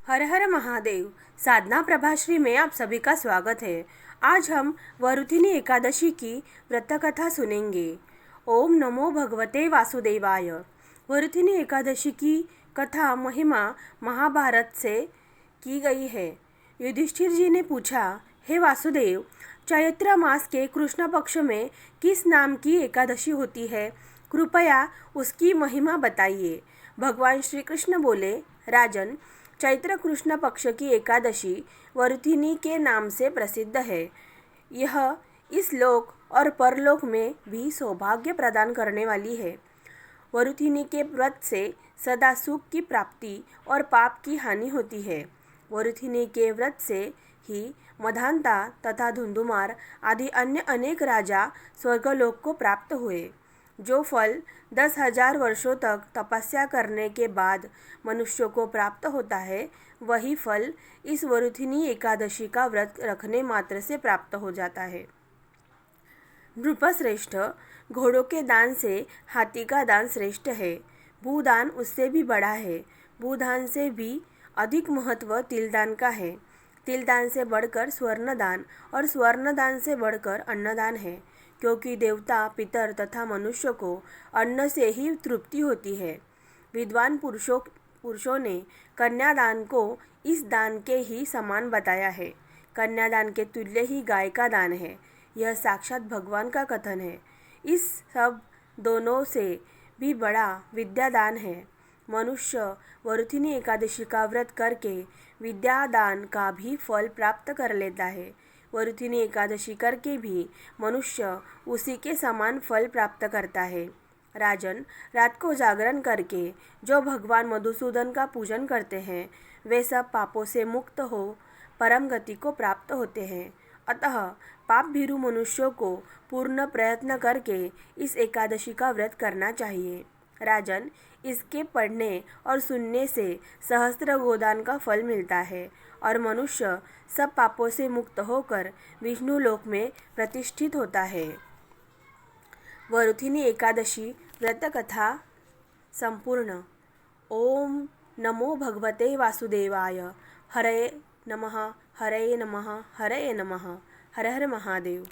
हर हर महादेव। साधना प्रभाश्री में आप सभी का स्वागत है। आज हम वरुथिनी एकादशी की व्रत कथा सुनेंगे। ओम नमो भगवते वासुदेवाय। वरुथिनी एकादशी की कथा महिमा महाभारत से की गई है। युधिष्ठिर जी ने पूछा, हे वासुदेव, चैत्र मास के कृष्ण पक्ष में किस नाम की एकादशी होती है? कृपया उसकी महिमा बताइए। भगवान श्री कृष्ण बोले, राजन, चैत्र कृष्ण पक्ष की एकादशी वरुथिनी के नाम से प्रसिद्ध है। यह इस लोक और परलोक में भी सौभाग्य प्रदान करने वाली है। वरुथिनी के व्रत से सदा सुख की प्राप्ति और पाप की हानि होती है। वरुथिनी के व्रत से ही मधांता तथा धुंधुमार आदि अन्य अनेक राजा स्वर्गलोक को प्राप्त हुए। जो फल 10,000 वर्षों तक तपस्या करने के बाद मनुष्य को प्राप्त होता है, वही फल इस वरुथिनी एकादशी का व्रत रखने मात्र से प्राप्त हो जाता है। नृपश्रेष्ठ, घोड़ों के दान से हाथी का दान श्रेष्ठ है। भूदान उससे भी बड़ा है। भूदान से भी अधिक महत्व तिलदान का है। तिलदान से बढ़कर स्वर्णदान और स्वर्णदान से बढ़कर अन्नदान है, क्योंकि देवता, पितर तथा मनुष्य को अन्न से ही तृप्ति होती है। विद्वान पुरुषों ने कन्यादान को इस दान के ही समान बताया है। कन्यादान के तुल्य ही गाय का दान है। यह साक्षात भगवान का कथन है। इस सब दोनों से भी बड़ा विद्यादान है। मनुष्य वरुथिनी एकादशी का व्रत करके विद्यादान का भी फल प्राप्त कर लेता है। वरुथिनी एकादशी करके भी मनुष्य उसी के समान फल प्राप्त करता है। राजन, रात को जागरण करके जो भगवान मधुसूदन का पूजन करते हैं, वे सब पापों से मुक्त हो परम गति को प्राप्त होते हैं। अतः पाप भीरु मनुष्यों को पूर्ण प्रयत्न करके इस एकादशी का व्रत करना चाहिए। राजन, इसके पढ़ने और सुनने से सहस्त्र गोदान का फल मिलता है और मनुष्य सब पापों से मुक्त होकर विष्णु लोक में प्रतिष्ठित होता है। वरुथिनी एकादशी व्रत कथा संपूर्ण। ओम नमो भगवते वासुदेवाय। हरे नमः, हरे नमः, हरे नमः। हर हर महादेव।